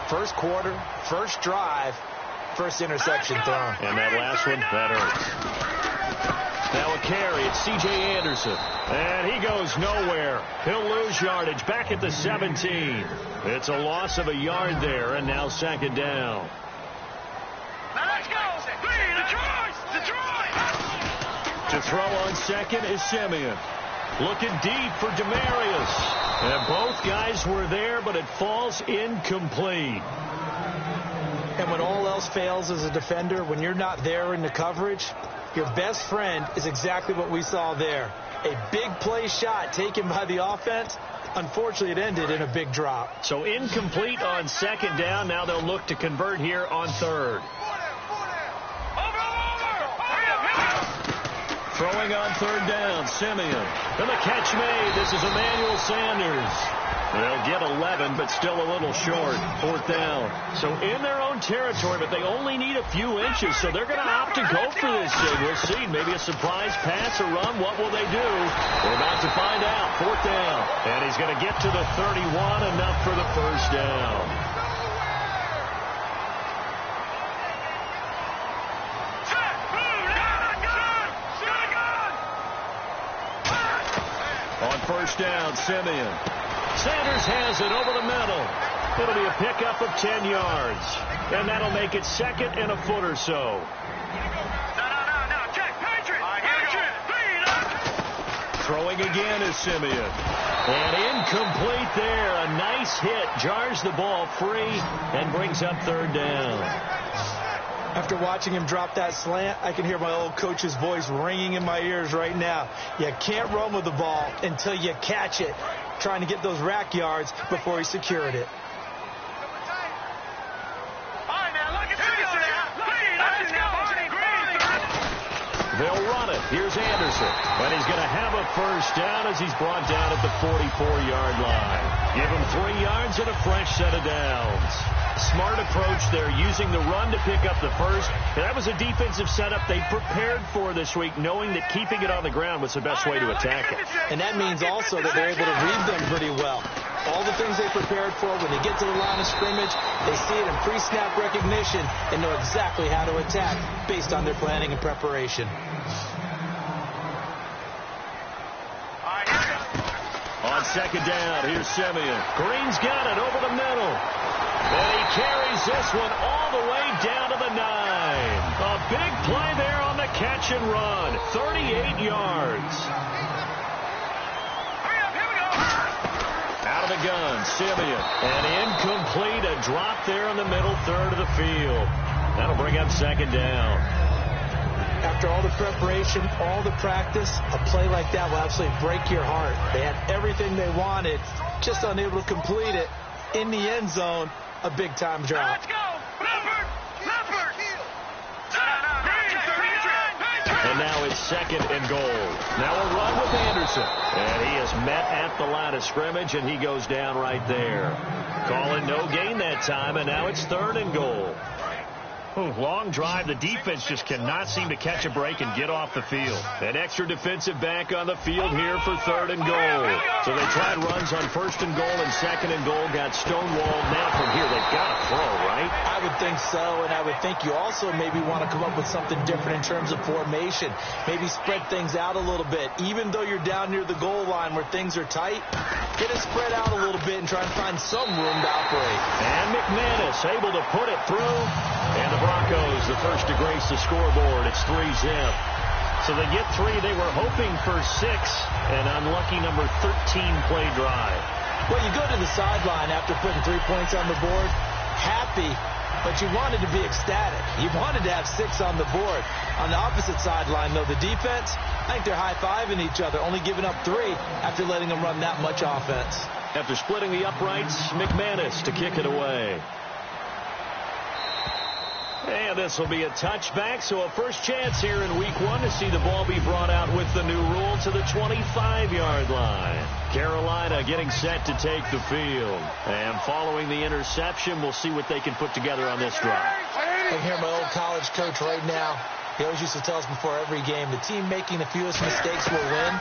First quarter, first drive, first interception thrown. And that last one, that hurts. Now a carry. It's C.J. Anderson. And he goes nowhere. He'll lose yardage back at the 17. It's a loss of a yard there, and now second down. Now let's go. Detroit. To throw on second is Simeon. Looking deep for Demarius. And both guys were there, but it falls incomplete. And when all else fails as a defender, when you're not there in the coverage, your best friend is exactly what we saw there. A big play shot taken by the offense. Unfortunately, it ended in a big drop. So incomplete on second down. Now they'll look to convert here on third. Throwing on third down, Simeon. And the catch made. This is Emmanuel Sanders. They'll get 11, but still a little short. Fourth down. So in their own territory, but they only need a few inches, so they're going to opt to go for this thing. We'll see. Maybe a surprise pass or run. What will they do? We're about to find out. Fourth down. And he's going to get to the 31, enough for the first down. On first down, Simeon. Sanders has it over the middle. It'll be a pickup of 10 yards. And that'll make it second and a foot or so. No. Check. Patriot. Throwing again is Simeon. And incomplete there. A nice hit. Jars the ball free and brings up third down. After watching him drop that slant, I can hear my old coach's voice ringing in my ears right now. You can't run with the ball until you catch it, trying to get those rack yards before he secured it. They'll run it. Here's Anderson. And he's going to have a first down as he's brought down at the 44-yard line. Give him 3 yards and a fresh set of downs. Smart approach there, using the run to pick up the first. And that was a defensive setup they prepared for this week, knowing that keeping it on the ground was the best way to attack it. And that means also that they're able to read them pretty well. All the things they prepared for, when they get to the line of scrimmage, they see it in pre-snap recognition and know exactly how to attack based on their planning and preparation. On second down, here's Simeon. Green's got it over the middle. And he carries this one all the way down to the 9. A big play there on the catch and run. 38 yards. Out of the gun, Simeon. And incomplete, a drop there in the middle third of the field. That'll bring up second down. After all the preparation, all the practice, a play like that will absolutely break your heart. They had everything they wanted, just unable to complete it. In the end zone, a big-time drop. Let's go. Leopard. And now it's second and goal. Now a run with Anderson. And he is met at the line of scrimmage, and he goes down right there. Calling no gain that time, and now it's third and goal. Long drive. The defense just cannot seem to catch a break and get off the field. An extra defensive back on the field here for third and goal. So they tried runs on first and goal and second and goal. Got stonewalled. Now from here, they've got to throw, right? I would think so, and I would think you also maybe want to come up with something different in terms of formation. Maybe spread things out a little bit. Even though you're down near the goal line where things are tight, get it spread out a little bit and try and find some room to operate. And McManus able to put it through. And the Broncos, the first to grace the scoreboard. It's 3-zip. So they get 3. They were hoping for 6. An unlucky number 13 play drive. Well, you go to the sideline after putting 3 points on the board, happy, but you wanted to be ecstatic. You wanted to have 6 on the board. On the opposite sideline, though, the defense, I think they're high-fiving each other, only giving up 3 after letting them run that much offense. After splitting the uprights, McManus to kick it away. And this will be a touchback, so a first chance here in week 1 to see the ball be brought out with the new rule to the 25-yard line. Carolina getting set to take the field. And following the interception, we'll see what they can put together on this drive. I can hear my old college coach right now. He always used to tell us before every game, the team making the fewest mistakes will win.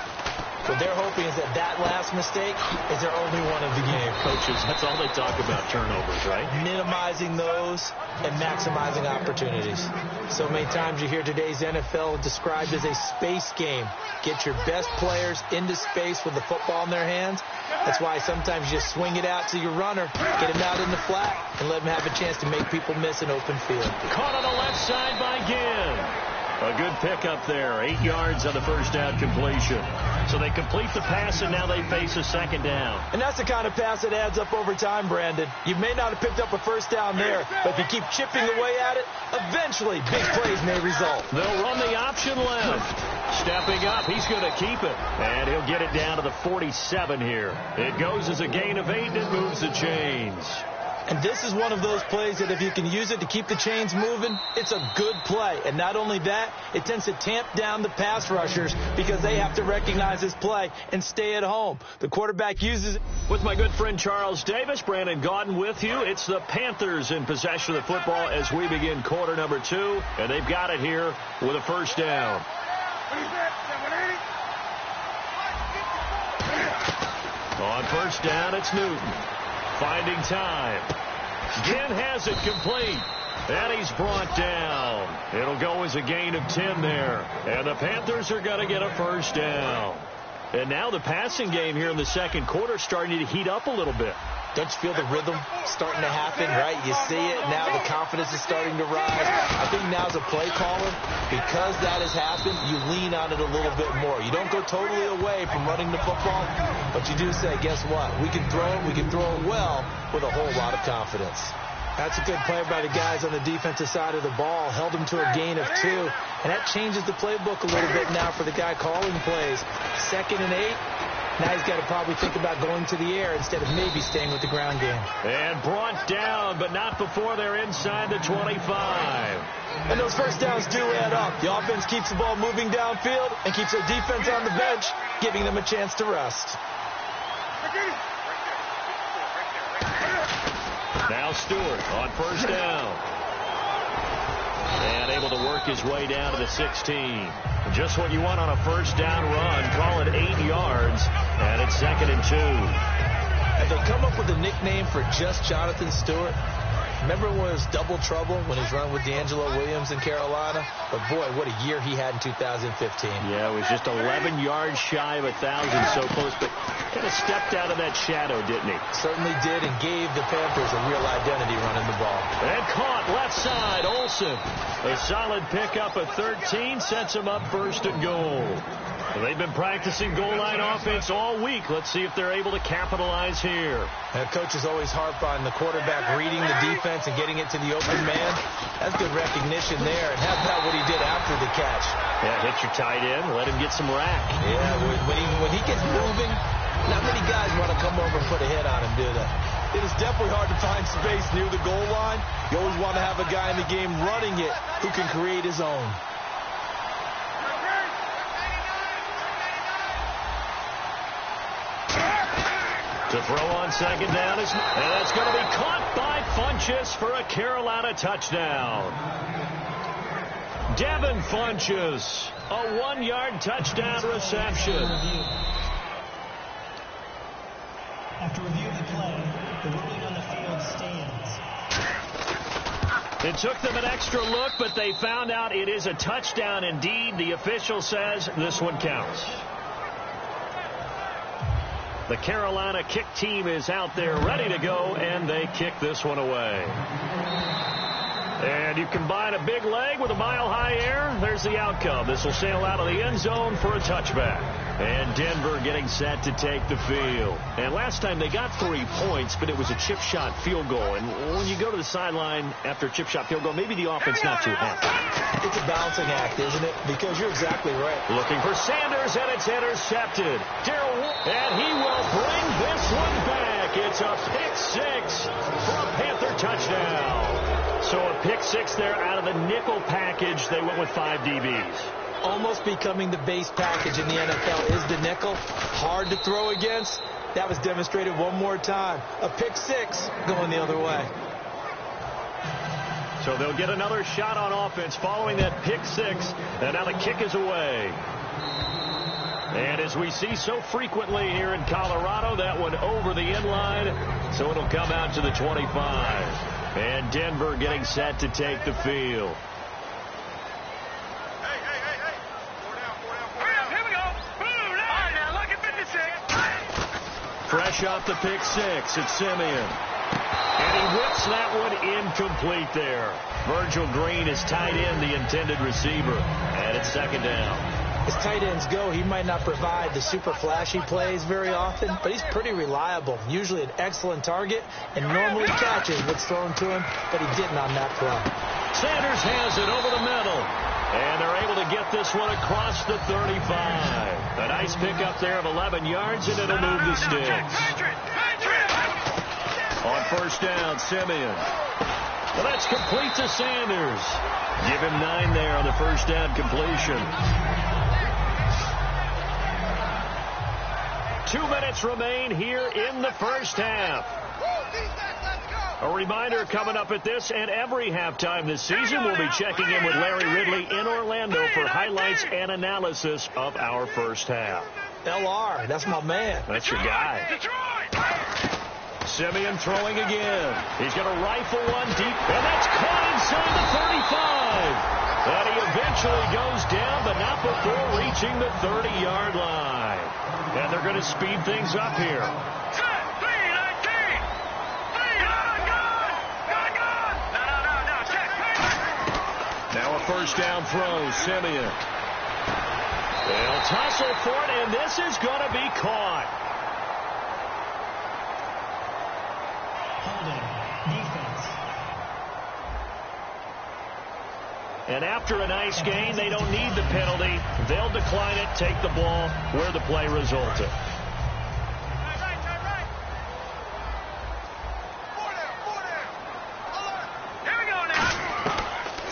What they're hoping is that last mistake is their only one of the game. Coaches, that's all they talk about, turnovers, right? Minimizing those and maximizing opportunities. So many times you hear today's NFL described as a space game. Get your best players into space with the football in their hands. That's why sometimes you just swing it out to your runner, get him out in the flat, and let him have a chance to make people miss an open field. Caught on the left side by Ginn. A good pickup there. 8 yards on the first down completion. So they complete the pass, and now they face a second down. And that's the kind of pass that adds up over time, Brandon. You may not have picked up a first down there, but if you keep chipping away at it, eventually big plays may result. They'll run the option left. Stepping up, he's going to keep it. And he'll get it down to the 47 here. It goes as a gain of 8 and moves the chains. And this is one of those plays that if you can use it to keep the chains moving, it's a good play. And not only that, it tends to tamp down the pass rushers because they have to recognize this play and stay at home. The quarterback uses it. With my good friend Charles Davis, Brandon Gaudin with you. It's the Panthers in possession of the football as we begin quarter number 2. And they've got it here with a first down. On first down, it's Newton. Finding time. Ginn has it complete. And he's brought down. It'll go as a gain of 10 there. And the Panthers are going to get a first down. And now the passing game here in the second quarter starting to heat up a little bit. Don't you feel the rhythm starting to happen, right? You see it. Now the confidence is starting to rise. I think now's a play caller. Because that has happened, you lean on it a little bit more. You don't go totally away from running the football, but you do say, guess what? We can throw it. We can throw it well with a whole lot of confidence. That's a good play by the guys on the defensive side of the ball. Held them to a gain of 2. And that changes the playbook a little bit now for the guy calling plays. 2nd and 8. Now he's got to probably think about going to the air instead of maybe staying with the ground game. And brought down, but not before they're inside the 25. And those first downs do add up. The offense keeps the ball moving downfield and keeps their defense on the bench, giving them a chance to rest. Now Stewart on first down. And able to work his way down to the 16. Just what you want on a first down run. Call it 8 yards. And it's 2nd and 2. Have they come up with a nickname for just Jonathan Stewart? Remember when it was double trouble when he's running with D'Angelo Williams in Carolina? But boy, what a year he had in 2015. Yeah, it was just 11 yards shy of 1,000, so close, but kind of stepped out of that shadow, didn't he? Certainly did, and gave the Panthers a real identity running the ball. And caught left side, Olsen. A solid pickup of 13 sets him up 1st and goal. They've been practicing goal line offense all week. Let's see if they're able to capitalize here. And coaches always harp on the quarterback reading the defense and getting it to the open man. That's good recognition there. And how about what he did after the catch? Yeah, hit your tight end, let him get some rack. Yeah, when he gets moving, not many guys want to come over and put a hit on him, do they? It is definitely hard to find space near the goal line. You always want to have a guy in the game running it who can create his own. To throw on second down, and that's going to be caught by Funchess for a Carolina touchdown. Devin Funchess, a 1-yard touchdown reception. After review of the play, the ruling on the field stands. It took them an extra look, but they found out it is a touchdown indeed. The official says this one counts. The Carolina kick team is out there ready to go, and they kick this one away. And you combine a big leg with a mile-high air, there's the outcome. This will sail out of the end zone for a touchback. And Denver getting set to take the field. And last time they got 3 points, but it was a chip shot field goal. And when you go to the sideline after a chip shot field goal, maybe the offense not too happy. It's a balancing act, isn't it? Because you're exactly right. Looking for Sanders, and it's intercepted. And he will bring this one back. It's a pick 6 for a Panther touchdown. So a pick 6 there out of the nickel package. They went with 5 DBs. Almost becoming the base package in the NFL is the nickel. Hard to throw against. That was demonstrated one more time. A pick 6 going the other way. So they'll get another shot on offense following that pick 6. And now the kick is away. And as we see so frequently here in Colorado, that one over the inline, so it'll come out to the 25. And Denver getting set to take the field. Fresh off the pick six, it's Simeon. And he whips that one incomplete there. Virgil Green is tight end, the intended receiver. And it's second down. As tight ends go, he might not provide the super flashy plays very often, but he's pretty reliable. Usually an excellent target and normally catches what's thrown to him, but he didn't on that play. Sanders has it over the middle. And they're able to get this one across the 35. A nice pickup there of 11 yards, and it'll move the sticks. On first down, Simeon. Well, that's complete to Sanders. Give him 9 there on the first down completion. 2 minutes remain here in the first half. A reminder coming up at this and every halftime this season, we'll be checking in with Larry Ridley in Orlando for highlights and analysis of our first half. LR, that's my man. That's your guy. Simeon throwing again. He's going to rifle one deep, and that's caught inside the 35. And he eventually goes down, but not before reaching the 30-yard line. And they're going to speed things up here. Now a first down throw, Simeon. They'll tussle for it, and this is going to be caught. Holding. Defense. And after a nice gain, they don't need the penalty. They'll decline it, take the ball where the play resulted.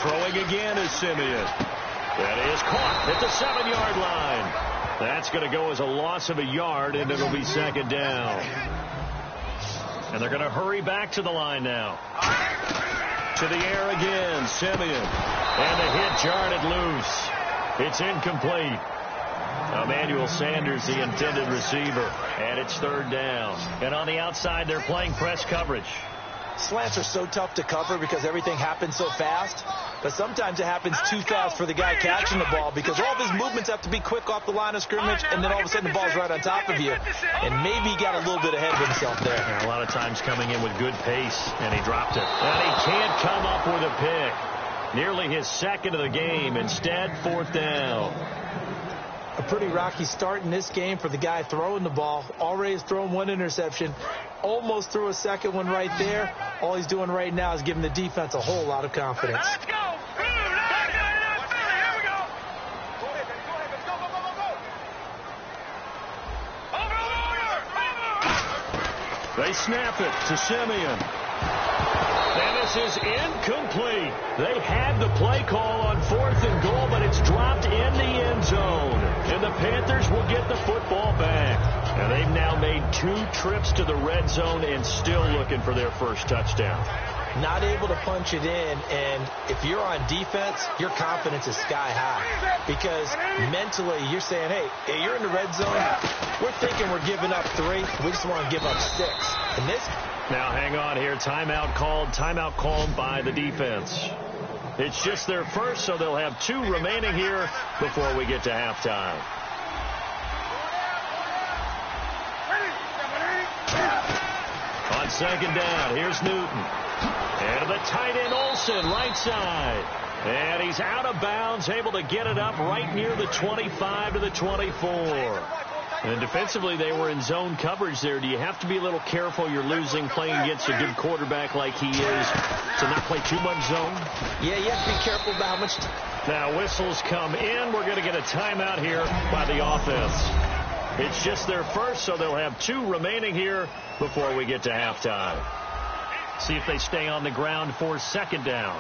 Throwing again is Simeon. That is caught at the 7-yard line. That's going to go as a loss of a yard, and it'll be second down. And they're going to hurry back to the line now. To the air again, Simeon. And the hit jarred loose. It's incomplete. Emmanuel Sanders, the intended receiver. And it's third down. And on the outside, they're playing press coverage. Slants are so tough to cover because everything happens so fast. But sometimes it happens too fast for the guy catching the ball because all of his movements have to be quick off the line of scrimmage, and then all of a sudden the ball's right on top of you. And maybe he got a little bit ahead of himself there. Yeah, a lot of times coming in with good pace, and he dropped it. And he can't come up with a pick. Nearly his second of the game. Instead, fourth down. A pretty rocky start in this game for the guy throwing the ball. Already has thrown one interception. Almost threw a second one right there. All he's doing right now is giving the defense a whole lot of confidence. Let's go. Here we go. Over. They snap it to Simeon. And this is incomplete. They had the play call on 4th and goal, but it's dropped in the end zone. And the Panthers will get the football back. And they've now made 2 trips to the red zone and still looking for their first touchdown. Not able to punch it in, and if you're on defense, your confidence is sky high. Because mentally, you're saying, hey, you're in the red zone. We're thinking we're giving up 3. We just want to give up 6. And this... Now, hang on here. Timeout called by the defense. It's just their first, so they'll have 2 remaining here before we get to halftime. On second down, here's Newton. And the tight end Olsen, right side. And he's out of bounds, able to get it up right near the 25 to the 24. And defensively, they were in zone coverage there. Do you have to be a little careful? You're losing playing against a good quarterback like he is to not play too much zone? Yeah, you have to be careful about how much... Now, whistles come in. We're going to get a timeout here by the offense. It's just their first, so they'll have 2 remaining here before we get to halftime. See if they stay on the ground for second down.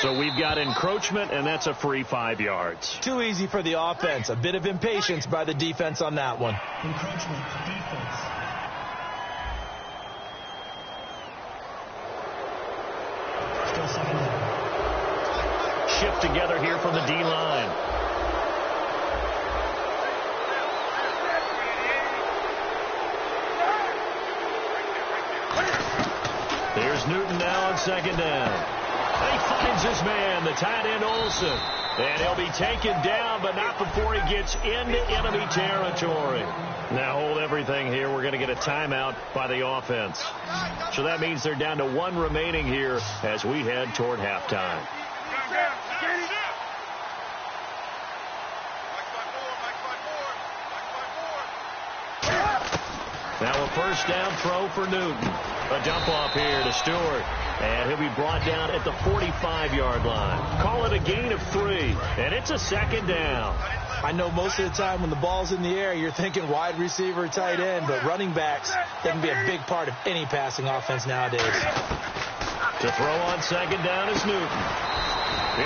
So we've got encroachment, and that's a free 5 yards. Too easy for the offense. A bit of impatience by the defense on that one. Encroachment, defense. Still second down. Shift together here from the D-line. Here's Newton now on second down. He finds his man, the tight end Olsen. And he'll be taken down, but not before he gets into enemy territory. Now hold everything here. We're going to get a timeout by the offense. So that means they're down to one remaining here as we head toward halftime. Now a first down throw for Newton. A dump off here to Stewart. And he'll be brought down at the 45-yard line. Call it a gain of 3. And it's a second down. I know most of the time when the ball's in the air, you're thinking wide receiver, tight end, but running backs, that can be a big part of any passing offense nowadays. To throw on second down is Newton.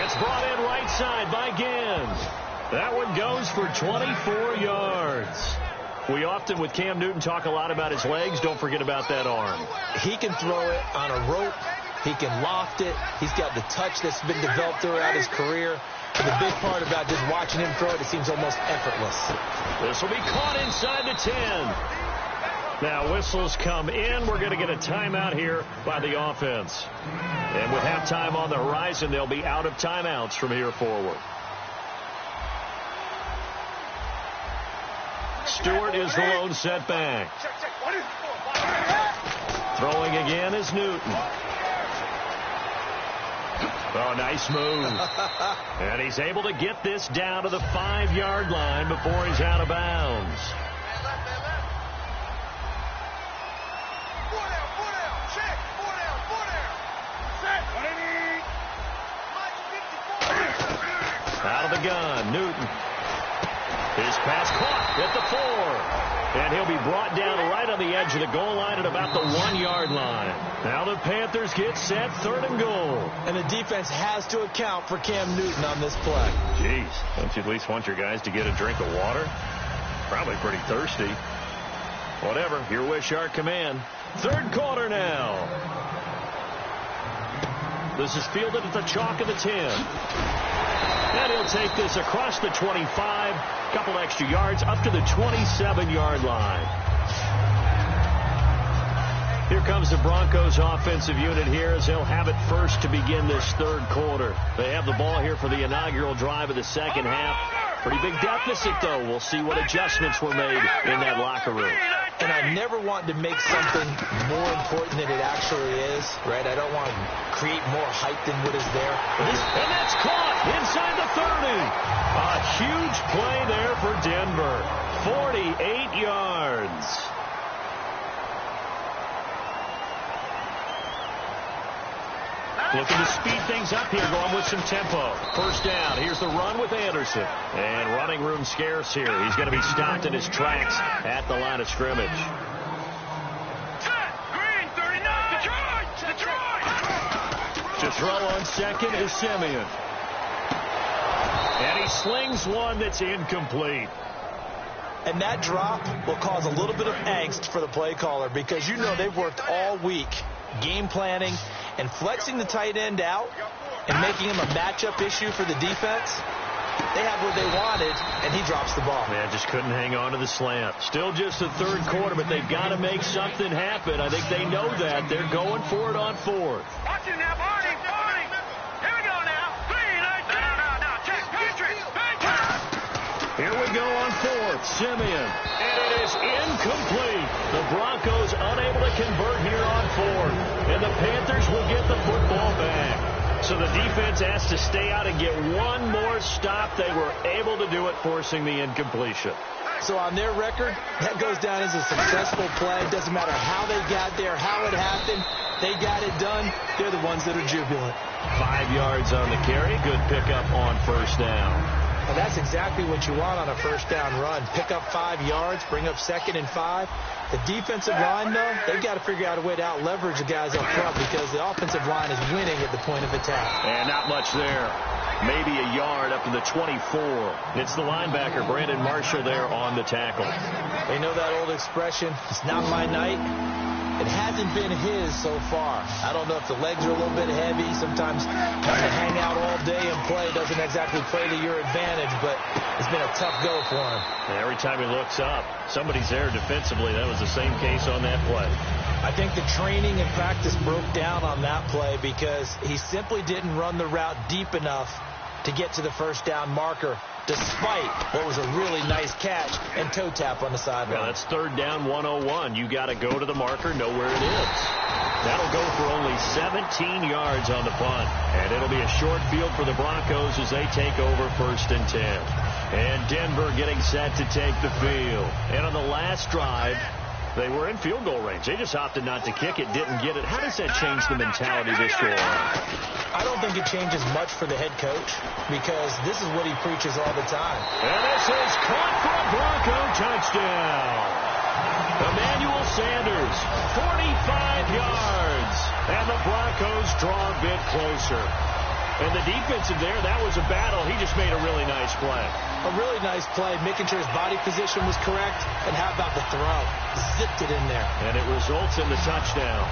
It's brought in right side by Gins. That one goes for 24 yards. We often, with Cam Newton, talk a lot about his legs. Don't forget about that arm. He can throw it on a rope. He can loft it. He's got the touch that's been developed throughout his career. And the big part about just watching him throw it, it seems almost effortless. This will be caught inside the 10. Now whistles come in. We're going to get a timeout here by the offense. And with halftime on the horizon, they'll be out of timeouts from here forward. Stewart is the lone setback. Throwing again is Newton. Oh, nice move. And he's able to get this down to the 5-yard line before he's out of bounds. Out of the gun, Newton. His pass caught at the 4. And he'll be brought down right on the edge of the goal line at about the 1-yard line. Now the Panthers get set, 3rd and goal. And the defense has to account for Cam Newton on this play. Jeez, don't you at least want your guys to get a drink of water? Probably pretty thirsty. Whatever, your wish, our command. 3rd quarter now. This is fielded at the chalk of the 10. And he'll take this across the 25, couple extra yards up to the 27-yard line. Here comes the Broncos offensive unit here as they'll have it first to begin this 3rd quarter. They have the ball here for the inaugural drive of the second half. Pretty big deficit, though. We'll see what adjustments were made in that locker room. And I never want to make something more important than it actually is, right? I don't want to create more hype than what is there. And that's caught inside the 30. A huge play there for Denver. 48 yards. Looking to speed things up here, going with some tempo. First down. Here's the run with Anderson. And running room scarce here. He's going to be stopped in his tracks at the line of scrimmage. Green, 39. Detroit. To throw on second is Simeon. And he slings one that's incomplete. And that drop will cause a little bit of angst for the play caller because you know they've worked all week game planning and flexing the tight end out and making him a matchup issue for the defense. They have what they wanted, and he drops the ball. Man, just couldn't hang on to the slant. Still just the 3rd quarter, but they've got to make something happen. I think they know that. They're going for it on 4th. Watch it now, Barney. Here we go now. Green, now. Check. Patriot. Here we go on 4th. Simeon. And it is incomplete. The Broncos unable to convert here on 4th. And the Panthers will get the football back. So the defense has to stay out and get one more stop. They were able to do it, forcing the incompletion. So on their record, that goes down as a successful play. It doesn't matter how they got there, how it happened. They got it done. They're the ones that are jubilant. 5 yards on the carry. Good pickup on first down. And that's exactly what you want on a first down run. Pick up 5 yards, bring up 2nd and 5. The defensive line, though, they've got to figure out a way to out-leverage the guys up front because the offensive line is winning at the point of attack. And not much there. Maybe a yard up to the 24. It's the linebacker, Brandon Marshall, there on the tackle. They know that old expression, it's not my night. It hasn't been his so far. I don't know if the legs are a little bit heavy. Sometimes having to hang out all day and play doesn't exactly play to your advantage, but it's been a tough go for him. And every time he looks up, somebody's there defensively. That was the same case on that play. I think the training and practice broke down on that play because he simply didn't run the route deep enough to get to the first down marker, despite what was a really nice catch and toe tap on the sideline. Yeah, that's third down 101. You got to go to the marker, know where it is. That'll go for only 17 yards on the punt. And it'll be a short field for the Broncos as they take over 1st and 10. And Denver getting set to take the field. And on the last drive, they were in field goal range. They just opted not to kick it, didn't get it. How does that change the mentality this go on? I don't think it changes much for the head coach because this is what he preaches all the time. And this is caught for a Bronco touchdown. Emmanuel Sanders, 45 yards. And the Broncos draw a bit closer. And the defensive there, that was a battle. He just made a really nice play. A really nice play, making sure his body position was correct. And how about the throw? Zipped it in there. And it results in the touchdown.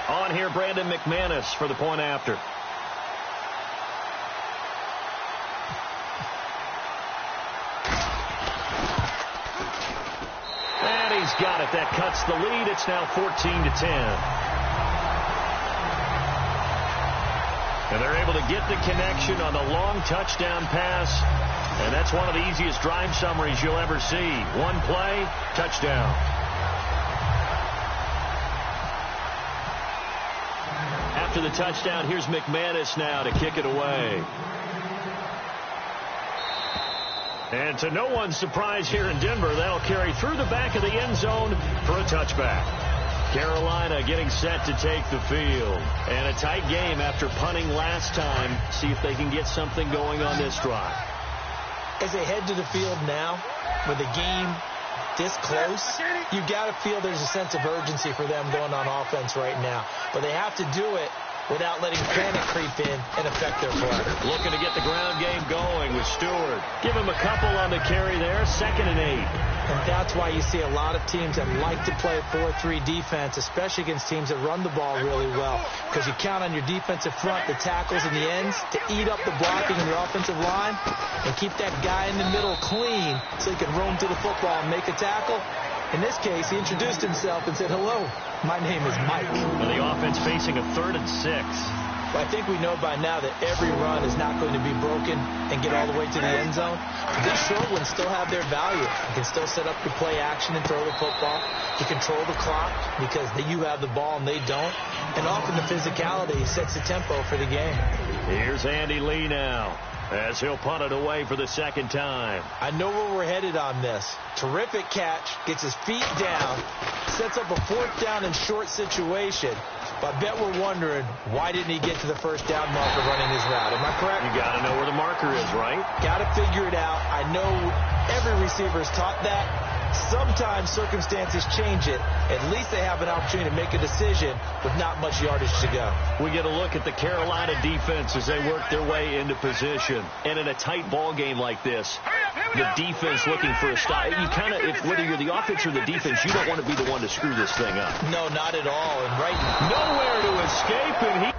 On here, Brandon McManus for the point after. And he's got it. That cuts the lead. It's now 14-10. And they're able to get the connection on the long touchdown pass. And that's one of the easiest drive summaries you'll ever see. One play, touchdown. After the touchdown, here's McManus now to kick it away. And to no one's surprise here in Denver, that'll carry through the back of the end zone for a touchback. Carolina getting set to take the field. And a tight game after punting last time. See if they can get something going on this drive. As they head to the field now, with the game this close, you got to feel there's a sense of urgency for them going on offense right now. But they have to do it without letting panic creep in and affect their play. Looking to get the ground game going with Stewart. Give him a couple on the carry there, 2nd and 8. And that's why you see a lot of teams that like to play 4-3 defense, especially against teams that run the ball really well. Because you count on your defensive front, the tackles and the ends, to eat up the blocking in your offensive line and keep that guy in the middle clean so he can roam to the football and make a tackle. In this case, he introduced himself and said, "Hello, my name is Mike." And the offense facing a 3rd and 6. Well, I think we know by now that every run is not going to be broken and get all the way to the end zone. These short ones still have their value. You can still set up your play action and throw the football. You control the clock because you have the ball and they don't. And often the physicality sets the tempo for the game. Here's Andy Lee now, as he'll punt it away for the 2nd time. I know where we're headed on this. Terrific catch, gets his feet down, sets up a 4th down and short situation. But I bet we're wondering, why didn't he get to the first down marker running his route? Am I correct? You got to know where the marker is, right? Got to figure it out. I know every receiver is taught that. Sometimes circumstances change it. At least they have an opportunity to make a decision with not much yardage to go. We get a look at the Carolina defense as they work their way into position. And in a tight ball game like this, the defense looking for a stop. You kind of, whether you're the offense or the defense, you don't want to be the one to screw this thing up. No, not at all. And right nowhere to escape, and he